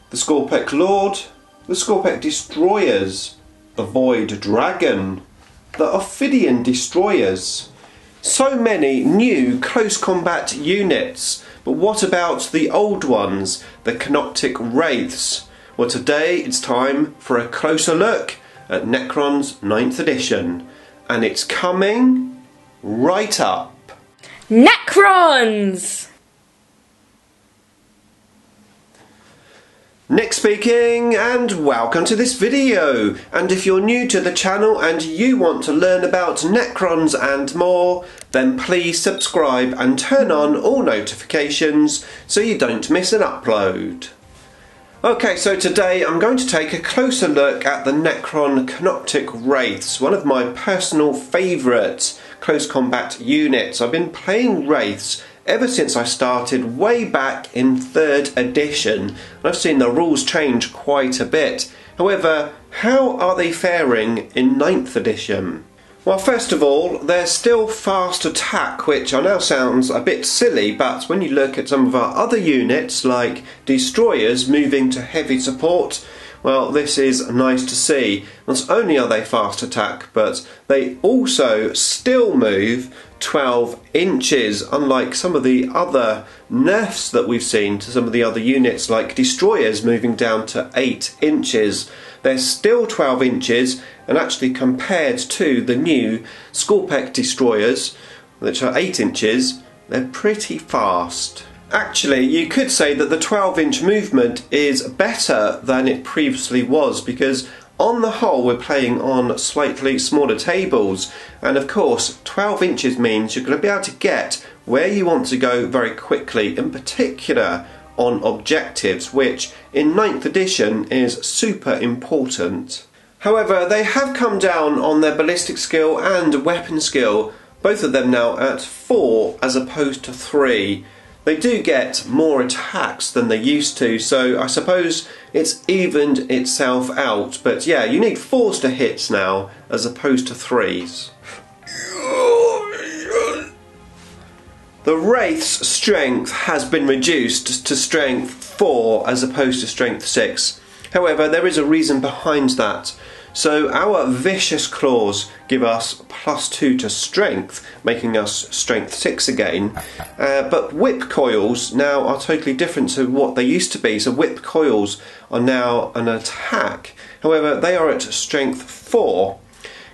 the Scorpek Lord, the Scorpek Destroyers, the Void Dragon, the Ophidian Destroyers. So many new close combat units, but what about the old ones, the Canoptek Wraiths? Well, today it's time for a closer look at Necrons 9th edition, and it's coming right up. Necrons! Nick speaking, and welcome to this video. And if you're new to the channel and you want to learn about Necrons and more, then please subscribe and turn on all notifications so you don't miss an upload. Okay, so today I'm going to take a closer look at the Necron Canoptek Wraiths, one of my personal favourite close combat units. I've been playing Wraiths ever since I started way back in 3rd edition, and I've seen the rules change quite a bit. However, how are they faring in 9th edition? Well, first of all, they're still fast attack, which I know sounds a bit silly, but when you look at some of our other units, like Destroyers moving to heavy support, well, this is nice to see. Not only are they fast attack, but they also still move 12 inches, unlike some of the other nerfs that we've seen to some of the other units, like Destroyers moving down to 8 inches. They're still 12 inches, and actually compared to the new Scorpek Destroyers, which are 8 inches, they're pretty fast. Actually, you could say that the 12-inch movement is better than it previously was, because on the whole we're playing on slightly smaller tables, and of course 12 inches means you're going to be able to get where you want to go very quickly, in particular on objectives, which in 9th edition is super important. However, they have come down on their ballistic skill and weapon skill, both of them now at 4 as opposed to 3. They do get more attacks than they used to, so I suppose it's evened itself out. But yeah, you need 4s to hit now as opposed to 3s. The Wraith's strength has been reduced to strength 4 as opposed to strength 6. However, there is a reason behind that. So our Vicious Claws give us +2 to strength, making us strength 6 again. But Whip Coils now are totally different to what they used to be. So Whip Coils are now an attack. However, they are at strength 4.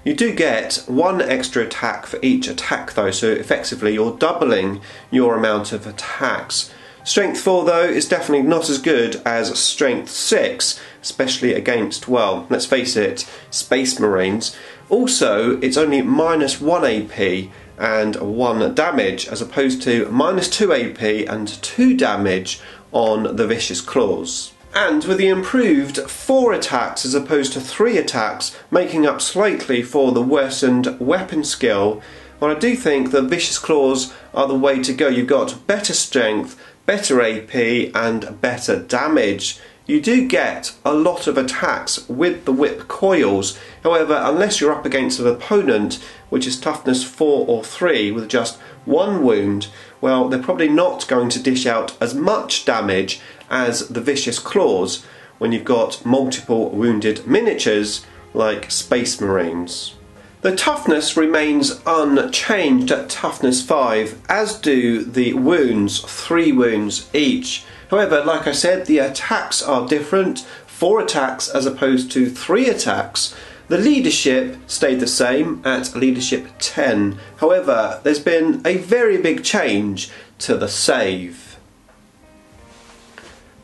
You do get 1 extra attack for each attack though, so effectively you're doubling your amount of attacks. Strength 4 though is definitely not as good as Strength 6, especially against, well, let's face it, Space Marines. Also, it's only -1 AP and 1 damage, as opposed to -2 AP and 2 damage on the Vicious Claws. And with the improved 4 attacks as opposed to 3 attacks, making up slightly for the worsened weapon skill, well, I do think the Vicious Claws are the way to go. You've got better strength, better AP and better damage. You do get a lot of attacks with the Whip Coils. However, unless you're up against an opponent which is toughness 4 or 3 with just 1 wound, well, they're probably not going to dish out as much damage as the Vicious Claws when you've got multiple wounded miniatures like Space Marines. The toughness remains unchanged at toughness 5, as do the wounds, 3 wounds each. However, like I said, the attacks are different, 4 attacks as opposed to 3 attacks. The leadership stayed the same at leadership 10. However, there's been a very big change to the save.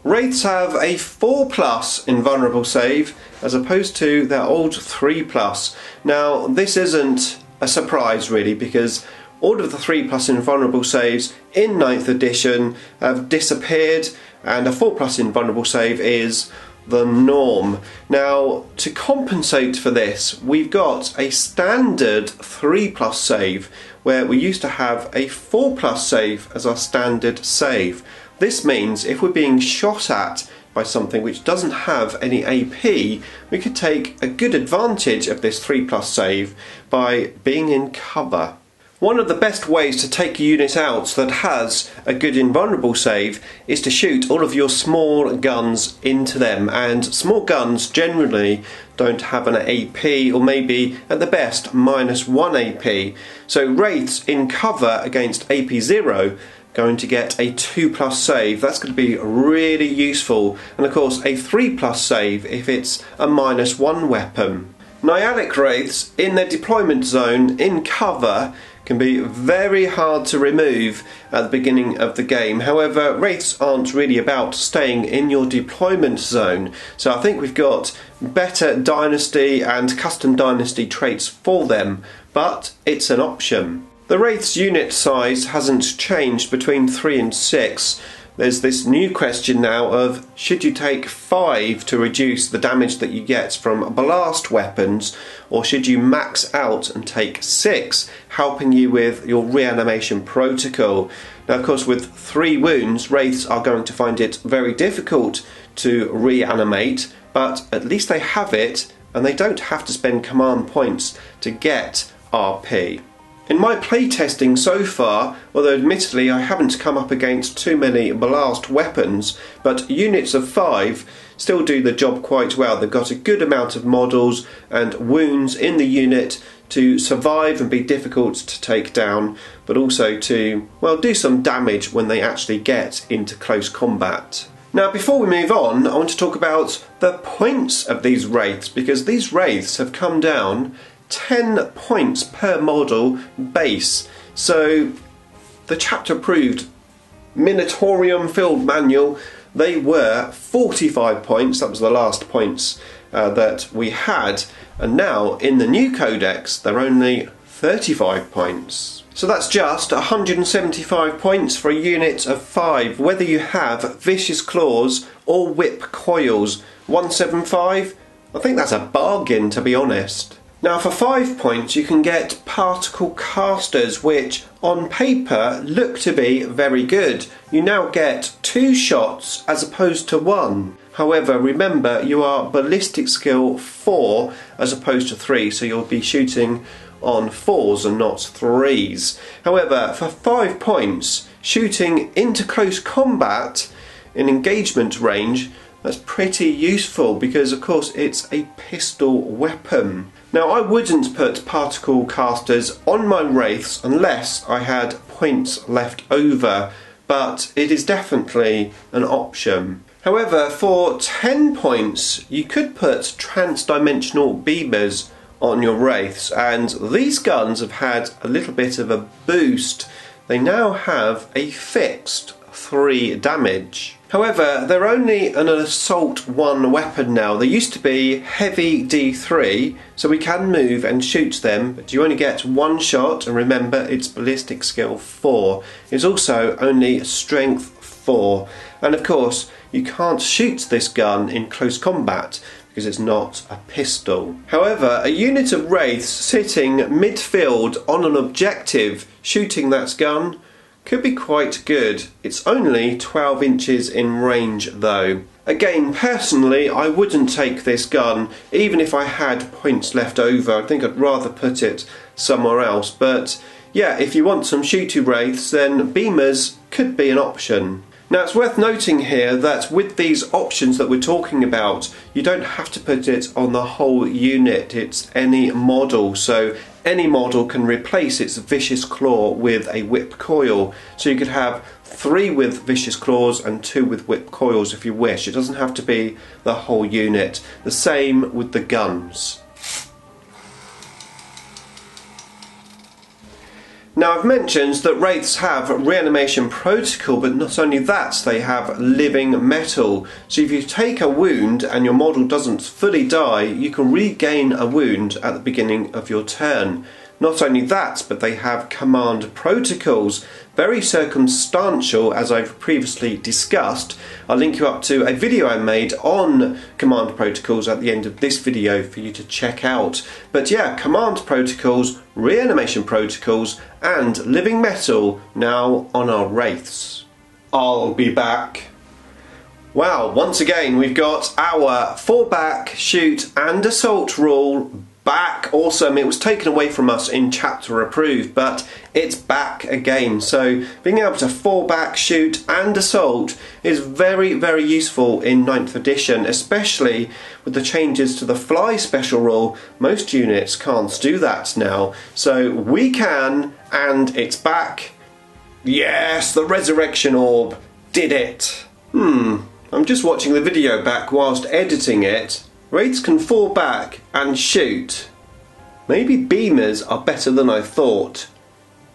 Wraiths have a 4+ invulnerable save as opposed to their old 3+. Now, this isn't a surprise really, because all of the 3+ invulnerable saves in 9th edition have disappeared, and a 4+ invulnerable save is the norm. Now, to compensate for this, we've got a standard 3+ save, where we used to have a 4+ save as our standard save. This means if we're being shot at by something which doesn't have any AP, we could take a good advantage of this 3+ save by being in cover. One of the best ways to take a unit out that has a good invulnerable save is to shoot all of your small guns into them, and small guns generally don't have an AP, or maybe at the best -1 AP. So Wraiths in cover against AP 0 going to get a 2+ save. That's going to be really useful, and of course a 3+ save if it's a -1 weapon. Nyalic Wraiths in their deployment zone in cover can be very hard to remove at the beginning of the game. However, Wraiths aren't really about staying in your deployment zone, so I think we've got better Dynasty and custom Dynasty traits for them, but it's an option. The Wraiths unit size hasn't changed between 3 and 6. There's this new question now of should you take 5 to reduce the damage that you get from blast weapons, or should you max out and take 6, helping you with your reanimation protocol. Now of course with 3 wounds, Wraiths are going to find it very difficult to reanimate, but at least they have it and they don't have to spend command points to get RP. In my playtesting so far, although admittedly I haven't come up against too many blast weapons, but units of 5 still do the job quite well. They've got a good amount of models and wounds in the unit to survive and be difficult to take down, but also to, well, do some damage when they actually get into close combat. Now before we move on, I want to talk about the points of these Wraiths, because these Wraiths have come down 10 points per model base. So the chapter approved Minotaurium Field Manual, they were 45 points, that was the last points that we had, and now in the new codex they're only 35 points. So that's just 175 points for a unit of 5, whether you have Vicious Claws or Whip Coils. 175? I think that's a bargain, to be honest. Now for 5 points you can get Particle Casters, which on paper look to be very good. You now get 2 shots as opposed to 1. However, remember you are ballistic skill 4 as opposed to 3, so you'll be shooting on 4s and not 3s. However, for 5 points, shooting into close combat in engagement range, that's pretty useful because of course it's a pistol weapon. Now I wouldn't put Particle Casters on my Wraiths unless I had points left over, but it is definitely an option. However, for 10 points you could put Transdimensional Beamers on your Wraiths, and these guns have had a little bit of a boost. They now have a fixed 3 damage. However, they're only an Assault 1 weapon now. They used to be Heavy D3, so we can move and shoot them, but you only get 1 shot, and remember it's ballistic skill 4. It's also only strength 4, and of course you can't shoot this gun in close combat because it's not a pistol. However, a unit of Wraiths sitting midfield on an objective shooting that gun could be quite good. It's only 12 inches in range though. Again, personally, I wouldn't take this gun even if I had points left over. I think I'd rather put it somewhere else. But yeah, if you want some shooty Wraiths, then Beamers could be an option. Now it's worth noting here that with these options that we're talking about, you don't have to put it on the whole unit, it's any model, so any model can replace its Vicious Claw with a Whip Coil. So you could have 3 with Vicious Claws and 2 with Whip Coils if you wish. It doesn't have to be the whole unit. The same with the guns. Now I've mentioned that Wraiths have Reanimation Protocol, but not only that, they have Living Metal. So if you take a wound and your model doesn't fully die, you can regain a wound at the beginning of your turn. Not only that, but they have Command Protocols, very circumstantial as I've previously discussed. I'll link you up to a video I made on Command Protocols at the end of this video for you to check out. But yeah, Command Protocols, Reanimation Protocols and Living Metal now on our Wraiths. I'll be back. Wow, once again we've got our fall back, shoot and assault rule back. Awesome. It was taken away from us in Chapter Approved, but it's back again. So being able to fall back, shoot and assault is very, very useful in 9th edition, especially with the changes to the fly special rule. Most units can't do that now. So we can, and it's back. Yes, the Resurrection Orb did it. I'm just watching the video back whilst editing it. Wraiths can fall back and shoot. Maybe beamers are better than I thought.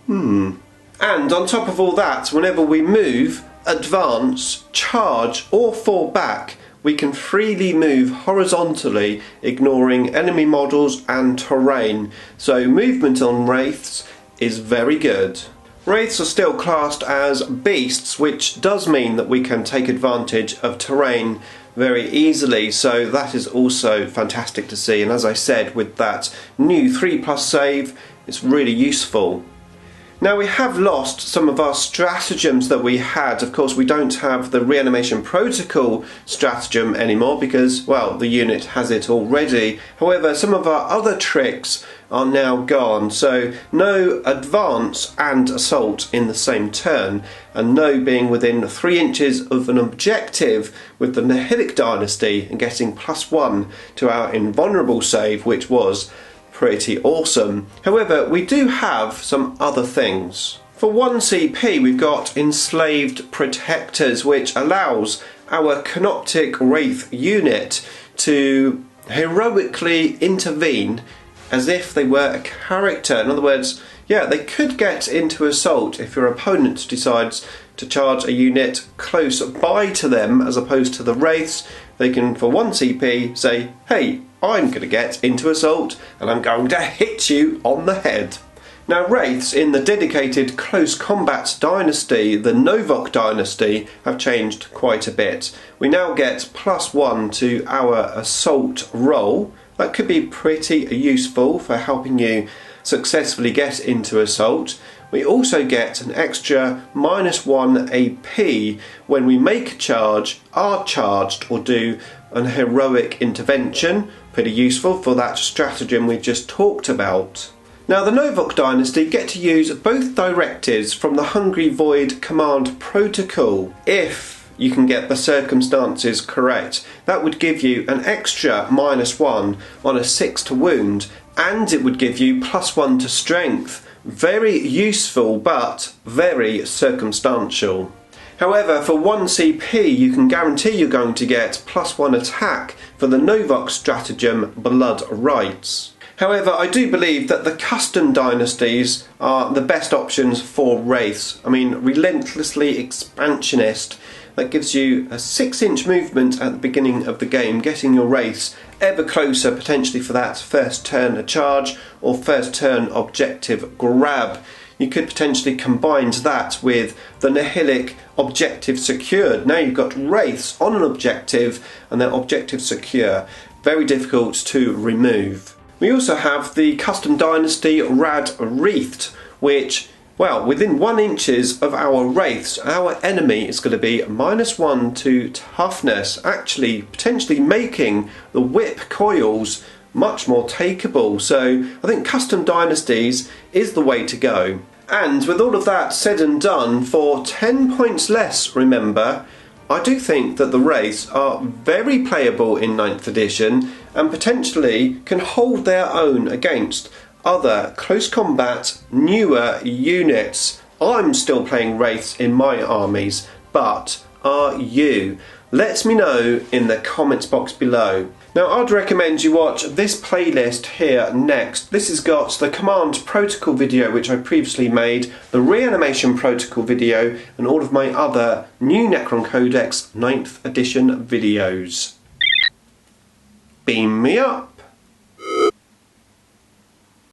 And on top of all that, whenever we move, advance, charge or fall back, we can freely move horizontally, ignoring enemy models and terrain. So movement on Wraiths is very good. Wraiths are still classed as beasts, which does mean that we can take advantage of terrain very easily, so that is also fantastic to see. And as I said, with that new 3+ save, it's really useful. Now we have lost some of our stratagems that we had. Of course, we don't have the reanimation protocol stratagem anymore because, well, the unit has it already. However, some of our other tricks are now gone. So no advance and assault in the same turn, and no being within 3 inches of an objective with the Nihilic Dynasty and getting +1 to our invulnerable save, which was pretty awesome. However, we do have some other things. For 1 CP we've got Enslaved Protectors, which allows our Canoptek Wraith unit to heroically intervene as if they were a character. In other words, yeah, they could get into assault if your opponent decides to charge a unit close by to them as opposed to the Wraiths. They can, for 1 CP, say, hey, I'm going to get into assault and I'm going to hit you on the head. Now Wraiths in the dedicated close combat dynasty, the Novok dynasty, have changed quite a bit. We now get +1 to our assault roll. That could be pretty useful for helping you successfully get into assault. We also get an extra -1 AP when we make a charge, are charged or do an heroic intervention. Pretty useful for that stratagem we just talked about. Now the Novok dynasty get to use both directives from the Hungry Void command protocol if you can get the circumstances correct. That would give you an extra -1 on a 6 to wound, and it would give you +1 to strength. Very useful, but very circumstantial. However, for 1 CP you can guarantee you're going to get +1 attack for the Novok stratagem Blood Rites. However, I do believe that the custom dynasties are the best options for Wraiths. I mean, relentlessly expansionist. That gives you a 6-inch movement at the beginning of the game, getting your Wraiths ever closer potentially for that first turn charge or first turn objective grab. You could potentially combine that with the Nihilic objective secured. Now you've got Wraiths on an objective and their objective secure. Very difficult to remove. We also have the custom dynasty Rad Wreathed, which, well, within 1 inches of our Wraiths, our enemy is going to be -1 to toughness, actually potentially making the whip coils much more takeable. So I think custom dynasties is the way to go. And with all of that said and done, for 10 points less, remember, I do think that the Wraiths are very playable in 9th edition and potentially can hold their own against other close combat, newer units. I'm still playing Wraiths in my armies, but are you? Let me know in the comments box below. Now I'd recommend you watch this playlist here next. This has got the command protocol video which I previously made, the reanimation protocol video, and all of my other new Necron Codex 9th edition videos. Beam me up!